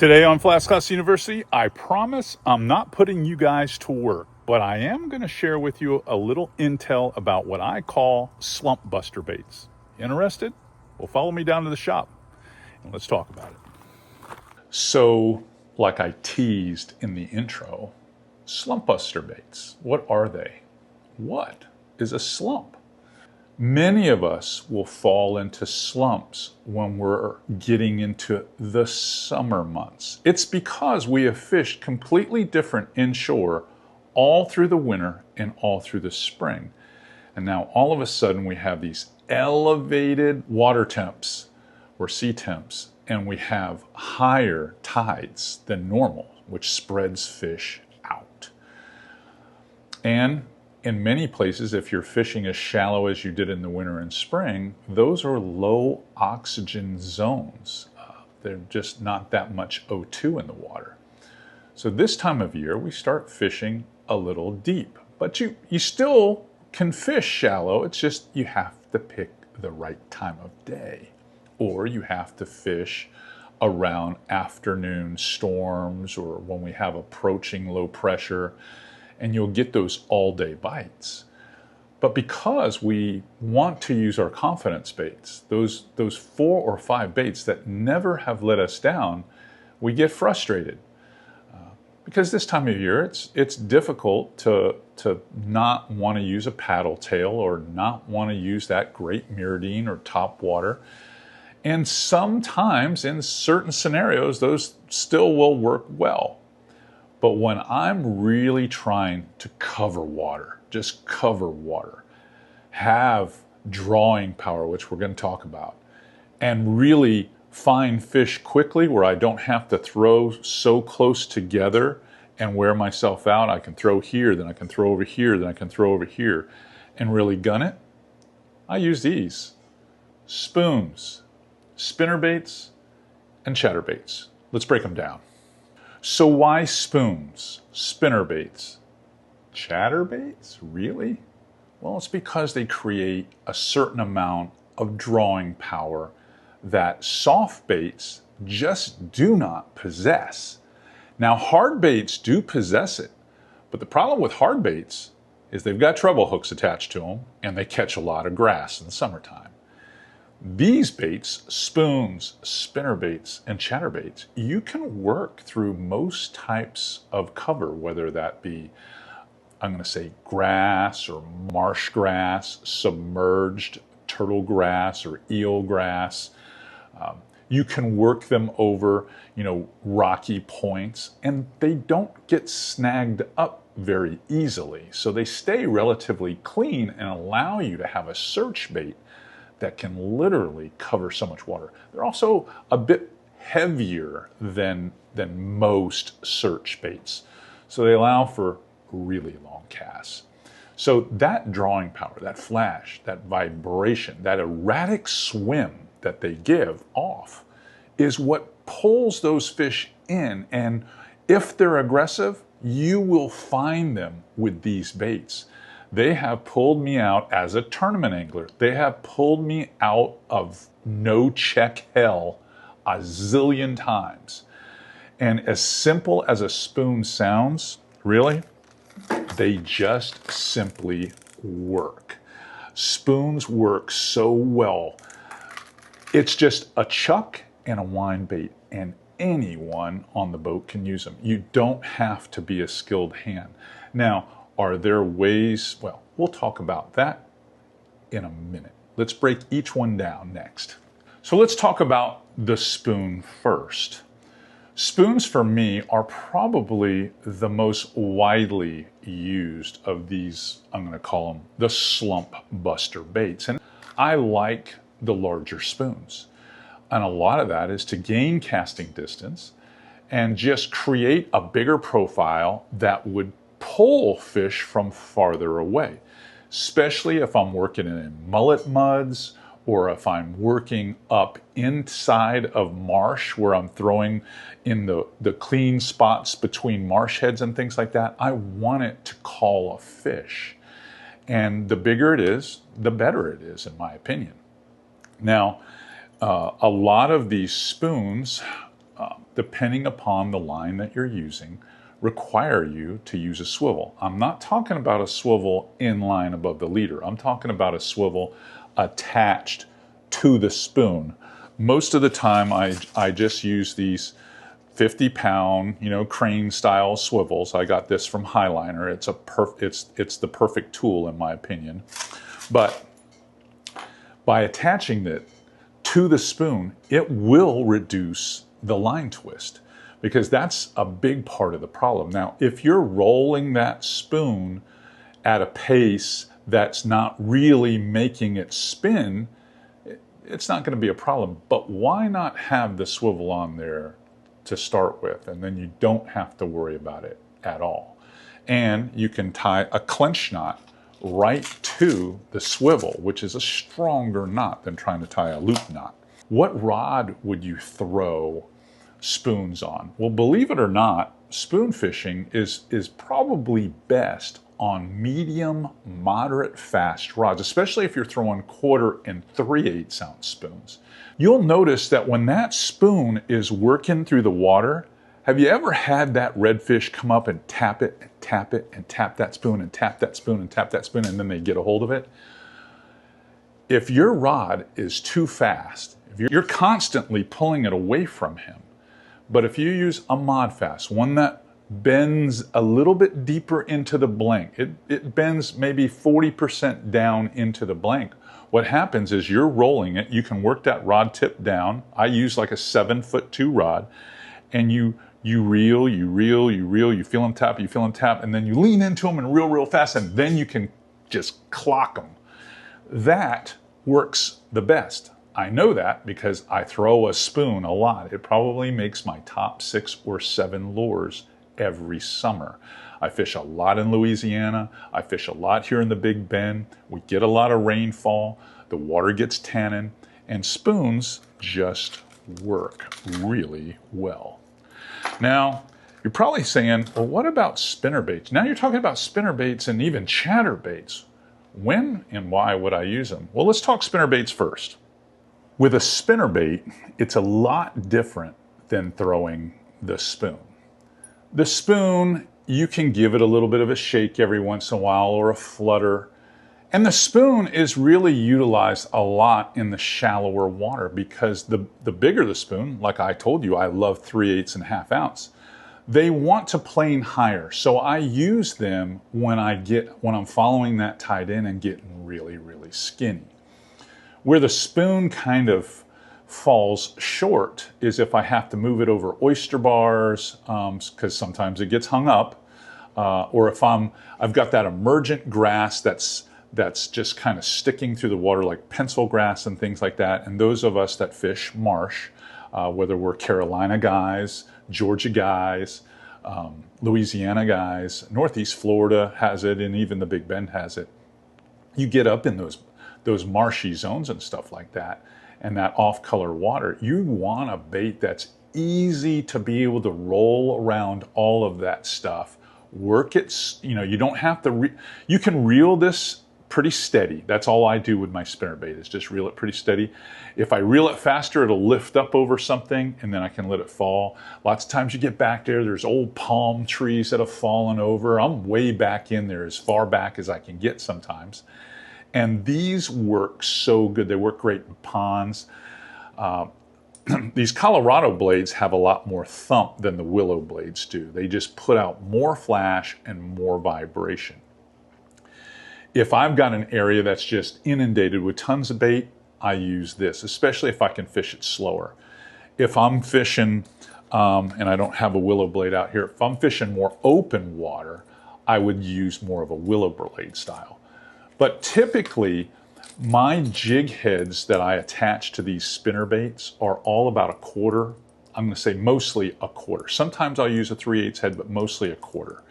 Today on FlatsClass University, I promise I'm not putting you guys to work, but I am going to share with you a little intel about what I call slump buster baits. Interested? Well, follow me down to the shop and let's talk about it. So, like I teased in the intro, slump buster baits, what are they? What is a slump? Many of us will fall into slumps when we're getting into the summer months. It's because we have fished completely different inshore all through the winter and all through the spring. And now all of a sudden we have these elevated water temps or sea temps, and we have higher tides than normal, which spreads fish out. And in many places, if you're fishing as shallow as you did in the winter and spring, those are low oxygen zones. There's just not that much O2 in the water. So this time of year, we start fishing a little deep. But you still can fish shallow, it's just you have to pick the right time of day. Or you have to fish around afternoon storms or when we have approaching low pressure, and you'll get those all-day bites. But because we want to use our confidence baits, those 4 or 5 baits that never have let us down, we get frustrated. Because this time of year, it's difficult to not want to use a paddle tail or not want to use that great Mirrodine or top water. And sometimes in certain scenarios, those still will work well. But when I'm really trying to cover water, just cover water, have drawing power, which we're going to talk about, and really find fish quickly where I don't have to throw so close together and wear myself out, I can throw here, then I can throw over here, then I can throw over here, and really gun it, I use these. Spoons, spinnerbaits, and chatterbaits. Let's break them down. So why spoons, spinnerbaits, chatterbaits? Really? Well, it's because they create a certain amount of drawing power that soft baits just do not possess. Now, hard baits do possess it, but the problem with hard baits is they've got treble hooks attached to them and they catch a lot of grass in the summertime. These baits, spoons, spinnerbaits, and chatterbaits, you can work through most types of cover, whether that be, I'm going to say, grass or marsh grass, submerged turtle grass or eel grass. You can work them over, rocky points, and they don't get snagged up very easily. So they stay relatively clean and allow you to have a search bait that can literally cover so much water. They're also a bit heavier than most search baits. So they allow for really long casts. So that drawing power, that flash, that vibration, that erratic swim that they give off is what pulls those fish in. And if they're aggressive, you will find them with these baits. They have pulled me out as a tournament angler. They have pulled me out of no check hell a zillion times. And as simple as a spoon sounds, really, they just simply work. Spoons work so well. It's just a chuck and a wind bait, and anyone on the boat can use them. You don't have to be a skilled hand. Now, are there ways? Well, we'll talk about that in a minute. Let's break each one down next. So let's talk about the spoon first. Spoons for me are probably the most widely used of these, I'm going to call them the slump buster baits. And I like the larger spoons. And a lot of that is to gain casting distance and just create a bigger profile that would pull fish from farther away, especially if I'm working in mullet muds or if I'm working up inside of marsh where I'm throwing in the clean spots between marsh heads and things like that. I want it to call a fish. And the bigger it is, the better it is, in my opinion. Now, a lot of these spoons depending upon the line that you're using, require you to use a swivel. I'm not talking about a swivel in line above the leader. I'm talking about a swivel attached to the spoon. Most of the time I just use these 50-pound, crane style swivels. I got this from Highliner. It's the perfect tool in my opinion. But by attaching it to the spoon, it will reduce the line twist, because that's a big part of the problem. Now, if you're rolling that spoon at a pace that's not really making it spin, it's not going to be a problem. But why not have the swivel on there to start with, and then you don't have to worry about it at all. And you can tie a clench knot right to the swivel, which is a stronger knot than trying to tie a loop knot. What rod would you throw spoons on? Well, believe it or not, spoon fishing is probably best on medium, moderate, fast rods, especially if you're throwing 1/4 and 3/8 ounce spoons. You'll notice that when that spoon is working through the water, have you ever had that redfish come up and tap it and tap it and tap that spoon and tap that spoon and tap that spoon, and then they get a hold of it? If your rod is too fast, if you're constantly pulling it away from him, but if you use a mod fast, one that bends a little bit deeper into the blank, it bends maybe 40% down into the blank. What happens is you're rolling it, you can work that rod tip down. I use like a 7'2" rod, and you reel, you feel him tap, and then you lean into him and reel real fast, and then you can just clock them. That works the best. I know that because I throw a spoon a lot. It probably makes my top 6 or 7 lures every summer. I fish a lot in Louisiana. I fish a lot here in the Big Bend. We get a lot of rainfall. The water gets tannin, and spoons just work really well. Now, you're probably saying, well, what about spinnerbaits? Now you're talking about spinnerbaits and even chatterbaits. When and why would I use them? Well, let's talk spinnerbaits first. With a spinnerbait, it's a lot different than throwing the spoon. The spoon, you can give it a little bit of a shake every once in a while or a flutter. And the spoon is really utilized a lot in the shallower water because the bigger the spoon, like I told you, I love 3/8 and 1/2 ounce. They want to plane higher. So I use them when I'm following that tied in and getting really, really skinny. Where the spoon kind of falls short is if I have to move it over oyster bars, because sometimes it gets hung up, or if I've got that emergent grass that's just kind of sticking through the water, like pencil grass and things like that. And those of us that fish marsh, whether we're Carolina guys, Georgia guys, Louisiana guys, Northeast Florida has it, and even the Big Bend has it. You get up in those marshy zones and stuff like that, and that off-color water, you want a bait that's easy to be able to roll around all of that stuff. Work it, you don't have to, you can reel this pretty steady. That's all I do with my spinnerbait, is just reel it pretty steady. If I reel it faster, it'll lift up over something and then I can let it fall. Lots of times you get back there's old palm trees that have fallen over. I'm way back in there, as far back as I can get sometimes. And these work so good. They work great in ponds. These Colorado blades have a lot more thump than the willow blades do. They just put out more flash and more vibration. If I've got an area that's just inundated with tons of bait, I use this, especially if I can fish it slower. If I'm fishing, and I don't have a willow blade out here, if I'm fishing more open water, I would use more of a willow blade style. But typically, my jig heads that I attach to these spinner baits are all about 1/4. I'm going to say mostly 1/4. Sometimes I'll use a 3/8 head, but mostly 1/4.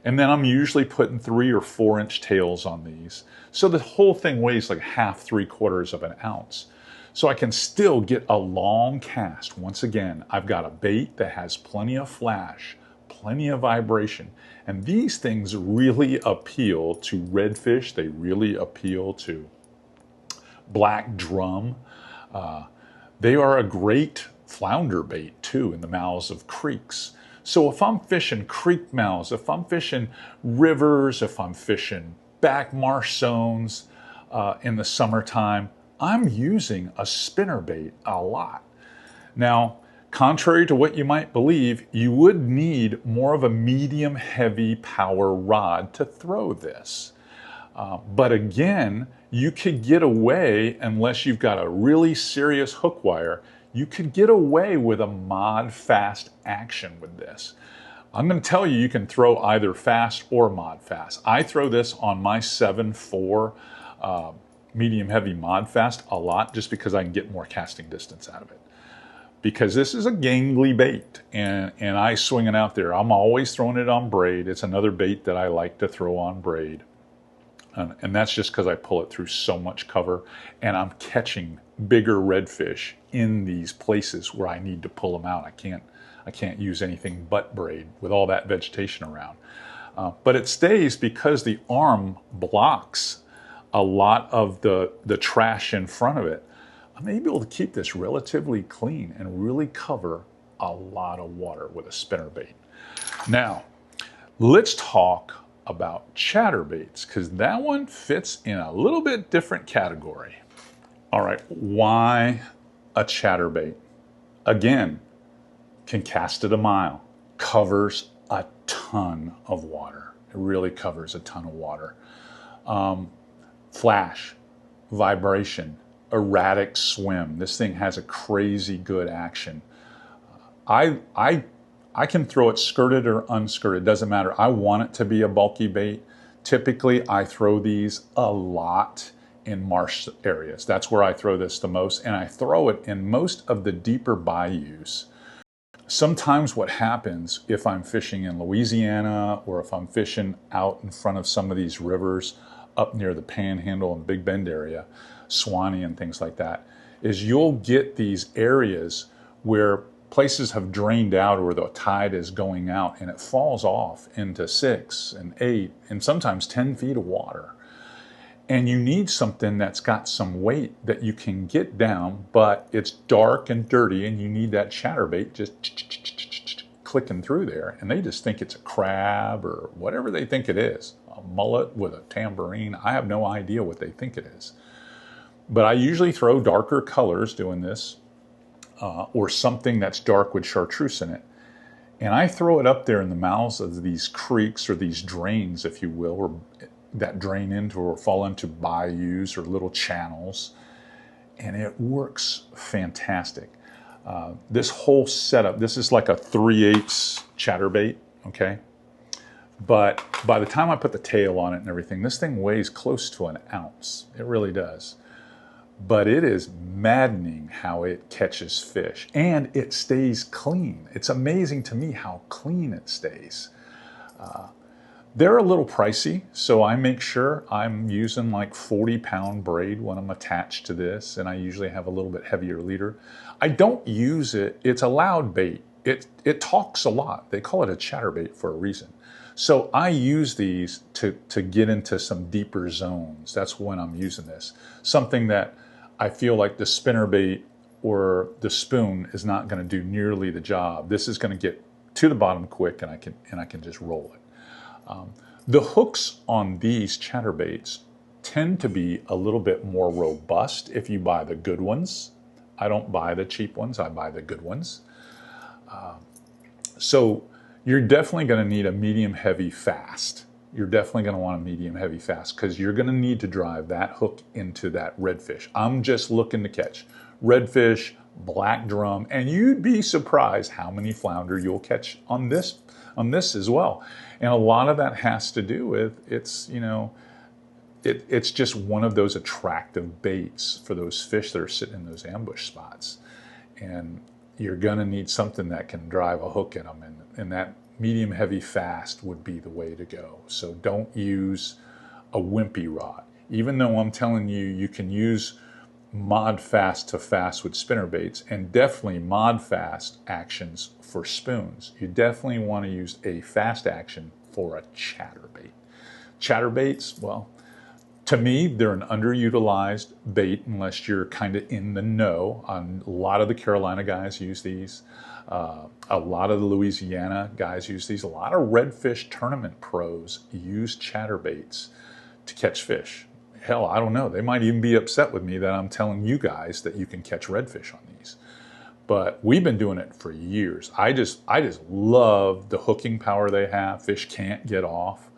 And then I'm usually putting 3 or 4 inch tails on these. So the whole thing weighs like 1/2, 3/4 of an ounce. So I can still get a long cast. Once again, I've got a bait that has plenty of flash, plenty of vibration. And these things really appeal to redfish. They really appeal to black drum. They are a great flounder bait too in the mouths of creeks. So if I'm fishing creek mouths, if I'm fishing rivers, if I'm fishing back marsh zones in the summertime, I'm using a spinnerbait a lot. Now, contrary to what you might believe, you would need more of a medium heavy power rod to throw this. But again, you could get away, unless you've got a really serious hook wire, you could get away with a mod fast action with this. I'm going to tell you, you can throw either fast or mod fast. I throw this on my 7.4 medium heavy mod fast a lot just because I can get more casting distance out of it. Because this is a gangly bait and I swing it out there. I'm always throwing it on braid. It's another bait that I like to throw on braid. And that's just because I pull it through so much cover and I'm catching bigger redfish in these places where I need to pull them out. I can't use anything but braid with all that vegetation around. But it stays because the arm blocks a lot of the trash in front of it. I'm able to keep this relatively clean and really cover a lot of water with a spinnerbait. Now, let's talk about chatterbaits, because that one fits in a little bit different category. All right, why a chatterbait? Again, can cast it a mile, covers a ton of water. It really covers a ton of water. Flash, vibration, erratic swim. This thing has a crazy good action. I can throw it skirted or unskirted, doesn't matter. I want it to be a bulky bait. Typically, I throw these a lot in marsh areas. That's where I throw this the most, and I throw it in most of the deeper bayous. Sometimes what happens if I'm fishing in Louisiana or if I'm fishing out in front of some of these rivers up near the Panhandle and Big Bend area, Swanee and things like that, is you'll get these areas where places have drained out or the tide is going out and it falls off into 6 and 8 and sometimes 10 feet of water. And you need something that's got some weight that you can get down, but it's dark and dirty and you need that chatterbait just clicking through there. And they just think it's a crab or whatever they think it is. A mullet with a tambourine. I have no idea what they think it is. But I usually throw darker colors doing this. Or something that's dark with chartreuse in it. And I throw it up there in the mouths of these creeks or these drains, if you will, or that drain into or fall into bayous or little channels. And it works fantastic. This whole setup, this is like a 3/8 chatterbait, okay? But by the time I put the tail on it and everything, this thing weighs close to an ounce. It really does. But it is maddening how it catches fish and it stays clean. It's amazing to me how clean it stays. They're a little pricey, so I make sure I'm using like 40-pound braid when I'm attached to this, and I usually have a little bit heavier leader. I don't use it. It's a loud bait. It talks a lot. They call it a chatterbait for a reason. So I use these to get into some deeper zones. That's when I'm using this. Something that I feel like the spinnerbait or the spoon is not going to do nearly the job. This is going to get to the bottom quick, and I can just roll it. The hooks on these chatterbaits tend to be a little bit more robust if you buy the good ones. I don't buy the cheap ones. I buy the good ones. So you're definitely going to need a medium heavy fast. You're definitely going to want a medium heavy fast because you're going to need to drive that hook into that redfish. I'm just looking to catch redfish, black drum, and you'd be surprised how many flounder you'll catch on this as well. And a lot of that has to do with it's just one of those attractive baits for those fish that are sitting in those ambush spots. And you're going to need something that can drive a hook in them, and that medium heavy fast would be the way to go. So don't use a wimpy rod. Even though I'm telling you, you can use mod fast to fast with spinnerbaits and definitely mod fast actions for spoons. You definitely want to use a fast action for a chatterbait. Chatterbaits, well, To me, they're an underutilized bait unless you're kind of in the know. A lot of the Carolina guys use these. A lot of the Louisiana guys use these. A lot of redfish tournament pros use chatterbaits to catch fish. Hell, I don't know. They might even be upset with me that I'm telling you guys that you can catch redfish on these. But we've been doing it for years. I just love the hooking power they have. Fish can't get off.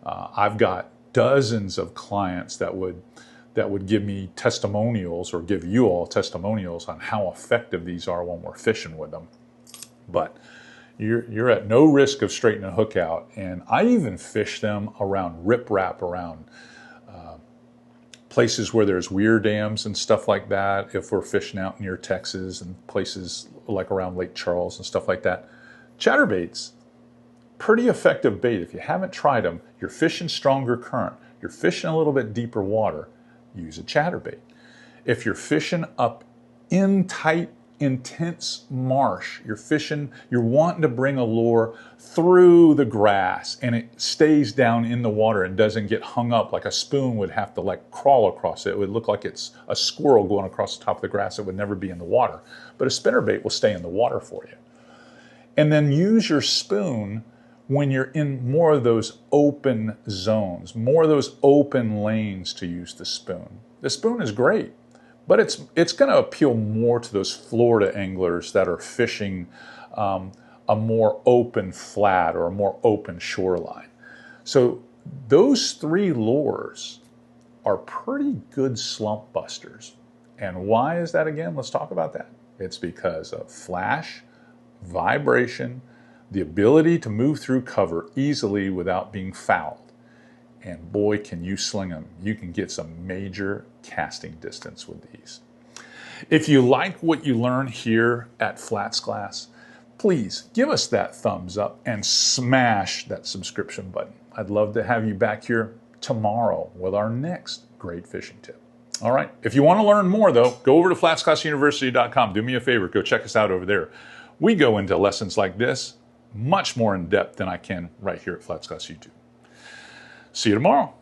I've got dozens of clients that would give me testimonials, or give you all testimonials on how effective these are when we're fishing with them. But you're at no risk of straightening a hook out. And I even fish them around riprap, around places where there's weir dams and stuff like that. If we're fishing out near Texas and places like around Lake Charles and stuff like that. Chatterbaits, pretty effective bait. If you haven't tried them, you're fishing stronger current, you're fishing a little bit deeper water, use a chatterbait. If you're fishing up in tight, intense marsh, you're wanting to bring a lure through the grass and it stays down in the water and doesn't get hung up like a spoon would have to like crawl across it. It would look like it's a squirrel going across the top of the grass. It would never be in the water. But a spinnerbait will stay in the water for you. And then use your spoon when you're in more of those open zones, more of those open lanes, to use the spoon. The spoon is great, but it's going to appeal more to those Florida anglers that are fishing a more open flat or a more open shoreline. So those three lures are pretty good slump busters. And why is that again? Let's talk about that. It's because of flash, vibration, the ability to move through cover easily without being fouled. And boy, can you sling them. You can get some major casting distance with these. If you like what you learn here at FlatsClass, please give us that thumbs up and smash that subscription button. I'd love to have you back here tomorrow with our next great fishing tip. All right, if you want to learn more though, go over to FlatsClassUniversity.com. Do me a favor, go check us out over there. We go into lessons like this much more in depth than I can right here at FlatsClass YouTube. See you tomorrow.